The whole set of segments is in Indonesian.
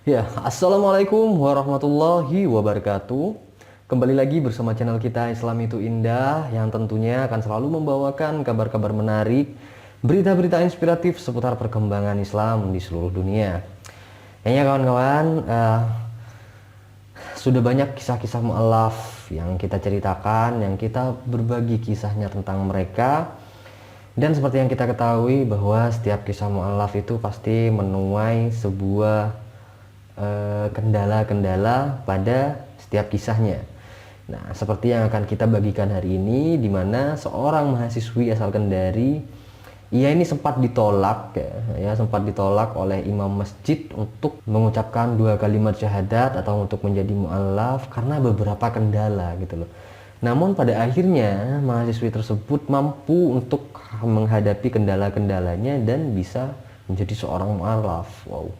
Ya, assalamualaikum warahmatullahi wabarakatuh. Kembali lagi bersama channel kita Islam itu Indah yang tentunya akan selalu membawakan kabar-kabar menarik, berita-berita inspiratif seputar perkembangan Islam di seluruh dunia. Kayaknya kawan-kawan, sudah banyak kisah-kisah mu'alaf yang kita ceritakan, yang kita berbagi kisahnya tentang mereka. Dan seperti yang kita ketahui bahwa setiap kisah mu'alaf itu pasti menuai sebuah kendala-kendala pada setiap kisahnya. Nah, seperti yang akan kita bagikan hari ini, di mana seorang mahasiswi asal Kendari, ia ini sempat ditolak sempat ditolak oleh imam masjid untuk mengucapkan dua kalimat syahadat atau untuk menjadi mu'alaf karena beberapa kendala gitu loh. Namun pada akhirnya mahasiswi tersebut mampu untuk menghadapi kendala-kendalanya dan bisa menjadi seorang mu'alaf. Wow,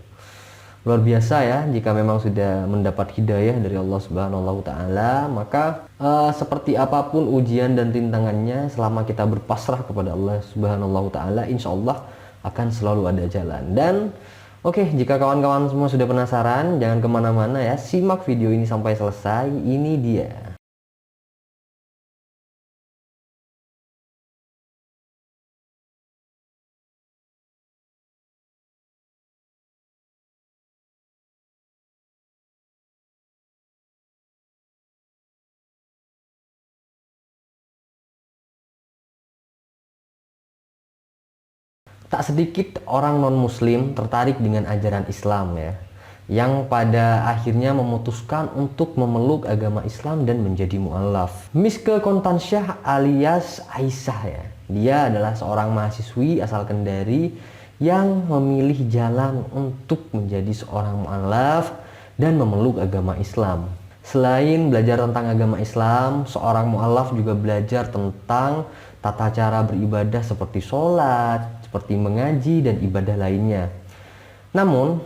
luar biasa ya. Jika memang sudah mendapat hidayah dari Allah Subhanahu wa taala, maka seperti apapun ujian dan rintangannya, selama kita berpasrah kepada Allah Subhanahu wa taala, insya Allah akan selalu ada jalan. Dan oke, jika kawan-kawan semua sudah penasaran, jangan kemana-mana ya, simak video ini sampai selesai. Ini dia. Tak sedikit orang non-muslim tertarik dengan ajaran Islam ya, yang pada akhirnya memutuskan untuk memeluk agama Islam dan menjadi mu'alaf. Miske Kontansyah alias Aisyah ya, dia adalah seorang mahasiswi asal Kendari yang memilih jalan untuk menjadi seorang mu'alaf dan memeluk agama Islam. Selain belajar tentang agama Islam, seorang mu'alaf juga belajar tentang tata cara beribadah seperti sholat, seperti mengaji, dan ibadah lainnya. Namun,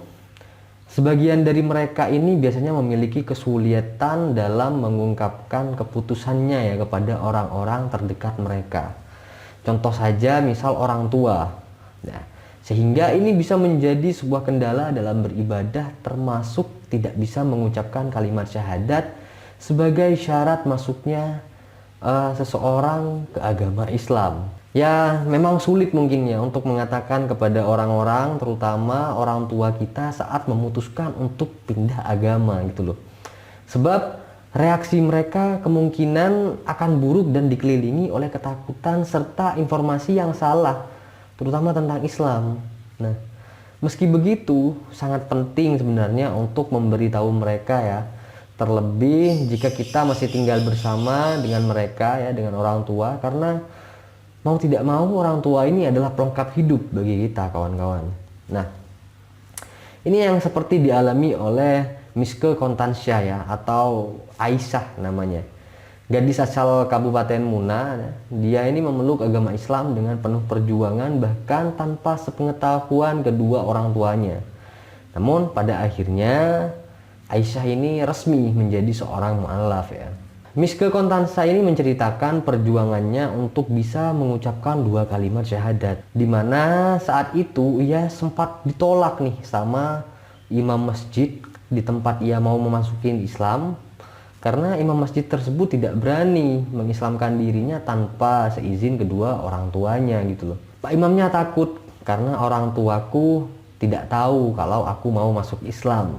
sebagian dari mereka ini biasanya memiliki kesulitan dalam mengungkapkan keputusannya ya kepada orang-orang terdekat mereka. Contoh saja misal orang tua. Nah, sehingga ini bisa menjadi sebuah kendala dalam beribadah, termasuk tidak bisa mengucapkan kalimat syahadat sebagai syarat masuknya seseorang ke agama Islam. Ya, memang sulit mungkin ya untuk mengatakan kepada orang-orang, terutama orang tua kita saat memutuskan untuk pindah agama gitu loh. Sebab reaksi mereka kemungkinan akan buruk dan dikelilingi oleh ketakutan serta informasi yang salah, terutama tentang Islam. Nah, meski begitu, sangat penting sebenarnya untuk memberitahu mereka ya. Terlebih jika kita masih tinggal bersama dengan mereka ya, dengan orang tua, karena mau tidak mau orang tua ini adalah pelengkap hidup bagi kita kawan-kawan. Nah, ini yang seperti dialami oleh Miske Kontansyah ya, atau Aisyah namanya. Gadis asal Kabupaten Muna, dia ini memeluk agama Islam dengan penuh perjuangan bahkan tanpa sepengetahuan kedua orang tuanya. Namun pada akhirnya Aisyah ini resmi menjadi seorang mu'alaf ya. Miske Kontansa ini menceritakan perjuangannya untuk bisa mengucapkan dua kalimat syahadat, di mana saat itu ia sempat ditolak nih sama imam masjid di tempat ia mau memasuki Islam, karena imam masjid tersebut tidak berani mengislamkan dirinya tanpa seizin kedua orang tuanya gitu loh. Pak imamnya takut karena orang tuaku tidak tahu kalau aku mau masuk Islam,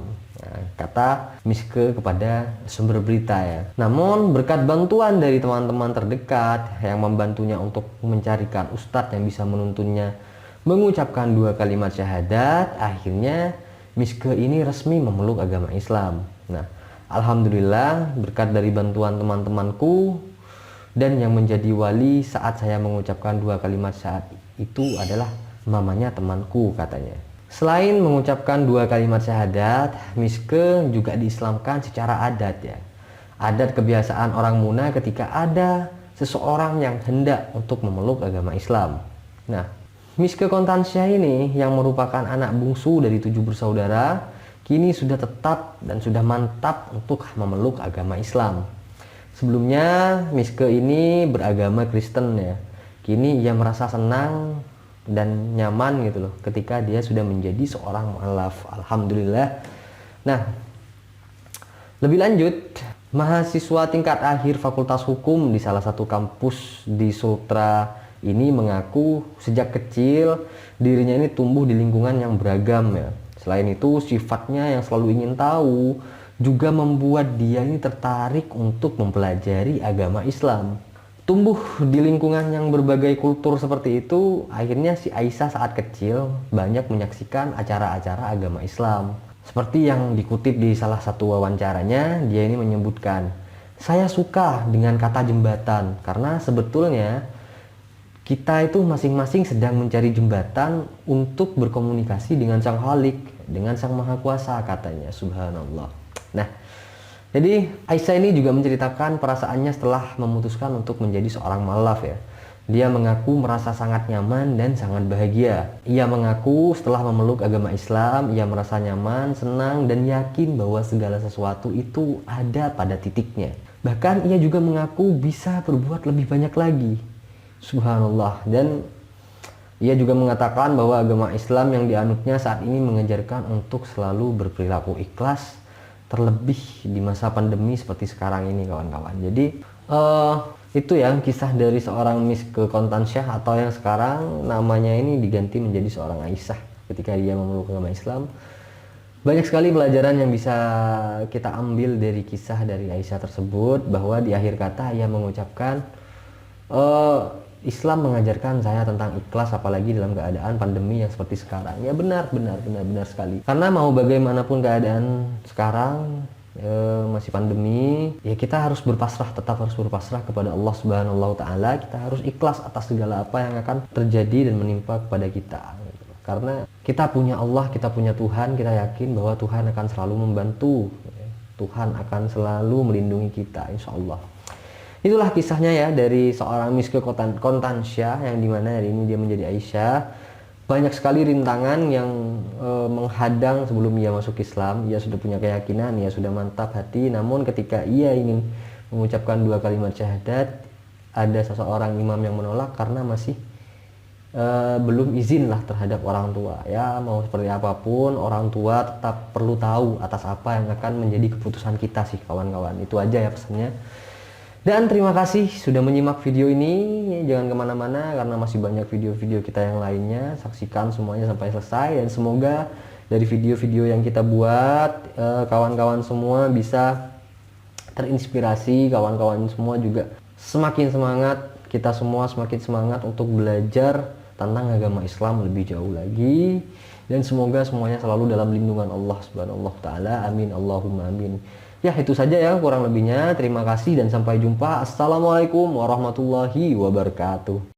kata Miske kepada sumber berita ya. Namun berkat bantuan dari teman-teman terdekat yang membantunya untuk mencarikan ustadz yang bisa menuntunnya mengucapkan dua kalimat syahadat, akhirnya Miske ini resmi memeluk agama Islam. Nah, alhamdulillah berkat dari bantuan teman-temanku, dan yang menjadi wali saat saya mengucapkan dua kalimat syahadat itu adalah mamanya temanku katanya. Selain mengucapkan dua kalimat syahadat, Miske juga diislamkan secara adat ya. Adat kebiasaan orang Muna ketika ada seseorang yang hendak untuk memeluk agama Islam. Nah, Miske Kontansyah ini yang merupakan anak bungsu dari 7 bersaudara, kini sudah tetap dan sudah mantap untuk memeluk agama Islam. Sebelumnya Miske ini beragama Kristen ya. Kini ia merasa senang dan nyaman gitu loh ketika dia sudah menjadi seorang mu'alaf. Alhamdulillah Nah, lebih lanjut, mahasiswa tingkat akhir Fakultas Hukum di salah satu kampus di Sultra ini mengaku sejak kecil dirinya ini tumbuh di lingkungan yang beragam ya. Selain itu, sifatnya yang selalu ingin tahu juga membuat dia ini tertarik untuk mempelajari agama Islam. Tumbuh di lingkungan yang berbagai kultur seperti itu, akhirnya si Aisyah saat kecil banyak menyaksikan acara-acara agama Islam. Seperti yang dikutip di salah satu wawancaranya, dia ini menyebutkan, "Saya suka dengan kata jembatan karena sebetulnya kita itu masing-masing sedang mencari jembatan untuk berkomunikasi dengan Sang Khalik, dengan Sang Maha Kuasa," katanya. Subhanallah. Nah, jadi Aisyah ini juga menceritakan perasaannya setelah memutuskan untuk menjadi seorang mualaf ya. Dia mengaku merasa sangat nyaman dan sangat bahagia. Ia mengaku setelah memeluk agama Islam, ia merasa nyaman, senang, dan yakin bahwa segala sesuatu itu ada pada titiknya. Bahkan ia juga mengaku bisa berbuat lebih banyak lagi. Subhanallah. Dan ia juga mengatakan bahwa agama Islam yang dianutnya saat ini mengajarkan untuk selalu berperilaku ikhlas, terlebih di masa pandemi seperti sekarang ini kawan-kawan. Jadi itu ya kisah dari seorang Miske Kontansyah atau yang sekarang namanya ini diganti menjadi seorang Aisyah ketika dia memeluk agama Islam. Banyak sekali pelajaran yang bisa kita ambil dari kisah dari Aisyah tersebut, bahwa di akhir kata ia mengucapkan, Islam mengajarkan saya tentang ikhlas apalagi dalam keadaan pandemi yang seperti sekarang. Ya benar sekali. Karena mau bagaimanapun keadaan sekarang, masih pandemi, ya kita harus berpasrah, tetap harus berpasrah kepada Allah Subhanahu wa Ta'ala. Kita harus ikhlas atas segala apa yang akan terjadi dan menimpa kepada kita. Karena kita punya Allah, kita punya Tuhan, kita yakin bahwa Tuhan akan selalu membantu, Tuhan akan selalu melindungi kita, insya Allah. Itulah kisahnya ya dari seorang Miske Kontansyah yang dimana hari ini dia menjadi Aisyah. Banyak sekali rintangan yang menghadang sebelum ia masuk Islam. Ia sudah punya keyakinan, ia sudah mantap hati. Namun ketika ia ingin mengucapkan 2 kalimat syahadat, ada seseorang imam yang menolak karena masih belum izin lah terhadap orang tua. Ya mau seperti apapun, orang tua tetap perlu tahu atas apa yang akan menjadi keputusan kita sih kawan-kawan. Itu aja ya pesannya. Dan terima kasih sudah menyimak video ini. Jangan kemana-mana karena masih banyak video-video kita yang lainnya. Saksikan semuanya sampai selesai. Dan semoga dari video-video yang kita buat, kawan-kawan semua bisa terinspirasi. Kawan-kawan semua juga semakin semangat. Kita semua semakin semangat untuk belajar tentang agama Islam lebih jauh lagi. Dan semoga semuanya selalu dalam lindungan Allah Subhanahu wa Ta'ala. Amin. Allahumma amin. Ya itu saja ya kurang lebihnya. Terima kasih dan sampai jumpa. Assalamualaikum warahmatullahi wabarakatuh.